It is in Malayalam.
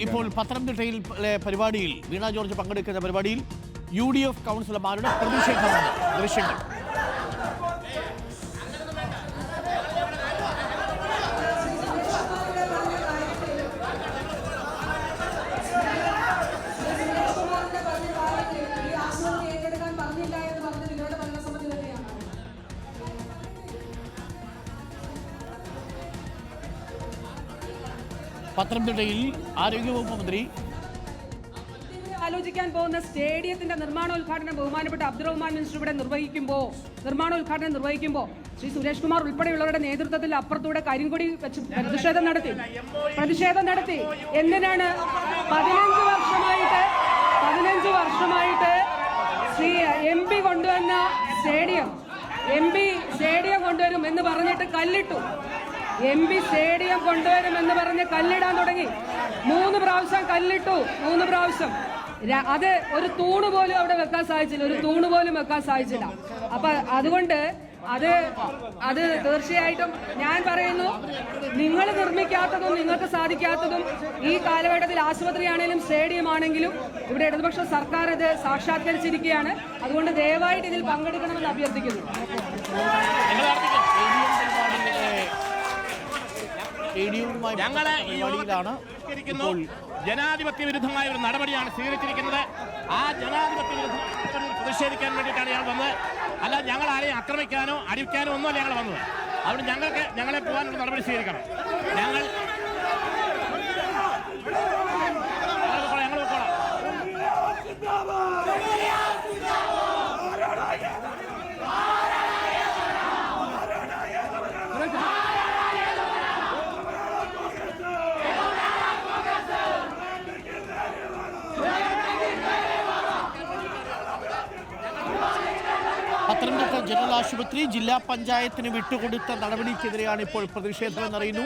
ഇപ്പോൾ പത്തനംതിട്ടയിലെ പരിപാടിയിൽ വീണ ജോർജ് പങ്കെടുക്കുന്ന പരിപാടിയിൽ UDF കൗൺസിലർമാരുടെ പ്രതിഷേധമാണ് ദൃശ്യങ്ങൾ. പത്തനംതിട്ടയിൽ ആരോഗ്യവകുപ്പ് മന്ത്രി ആലോചിക്കാൻ പോകുന്ന സ്റ്റേഡിയത്തിന്റെ നിർമ്മാണോദ്ഘാടനം ബഹുമാനപ്പെട്ട അബ്ദുറഹ്മാൻ മിനിസ്റ്റർ ഇവിടെ നിർമ്മാണോദ്ഘാടനം നിർവഹിക്കുമ്പോൾ ശ്രീ സുരേഷ് കുമാർ ഉൾപ്പെടെയുള്ളവരുടെ നേതൃത്വത്തിൽ അപ്പുറത്തൂടെ കരിങ്കൊടി വെച്ച് പ്രതിഷേധം നടത്തി. എന്തിനാണ് 15 വർഷമായിട്ട് ശ്രീ MP കൊണ്ടുവന്ന MP സ്റ്റേഡിയം കൊണ്ടുവരും എന്ന് പറഞ്ഞിട്ട് കല്ലിട്ടു. MP സ്റ്റേഡിയം കൊണ്ടുവരുമെന്ന് പറഞ്ഞ് കല്ലിടാൻ തുടങ്ങി. 3 പ്രാവശ്യം കല്ലിട്ടു. 3 പ്രാവശ്യം. അത് ഒരു തൂണ് പോലും അവിടെ വെക്കാൻ സാധിച്ചില്ല. അപ്പൊ അതുകൊണ്ട് അത് തീർച്ചയായിട്ടും ഞാൻ പറയുന്നു, നിങ്ങൾ നിർമ്മിക്കാത്തതും നിങ്ങൾക്ക് സാധിക്കാത്തതും ഈ കാലഘട്ടത്തിൽ ആശുപത്രിയാണെങ്കിലും സ്റ്റേഡിയം ആണെങ്കിലും ഇവിടെ ഇടതുപക്ഷ സർക്കാർ ഇത് സാക്ഷാത്കരിച്ചിരിക്കുകയാണ്. അതുകൊണ്ട് ദയവായിട്ട് ഇതിൽ പങ്കെടുക്കണമെന്ന് അഭ്യർത്ഥിക്കുന്നു. ജനാധിപത്യ വിരുദ്ധമായ ഒരു നടപടിയാണ് സ്വീകരിച്ചിരിക്കുന്നത്. ആ ജനാധിപത്യ വിരുദ്ധ പ്രതിഷേധിക്കാൻ വേണ്ടിയിട്ടാണ് ഞങ്ങൾ വന്നത്. അല്ല, ഞങ്ങൾ ആരെയും ആക്രമിക്കാനോ അടിക്കാനോ ഒന്നുമല്ല ഞങ്ങൾ വന്നത്. അതുകൊണ്ട് ഞങ്ങളെ പോകാനുള്ള നടപടി സ്വീകരിക്കണം. ഞങ്ങൾ പത്തനംതിട്ട ജനറൽ ആശുപത്രി ജില്ലാ പഞ്ചായത്തിന് വിട്ടുകൊടുത്ത നടപടിക്കെതിരെയാണ് ഇപ്പോൾ പ്രതിഷേധമെന്നറിയുന്നു.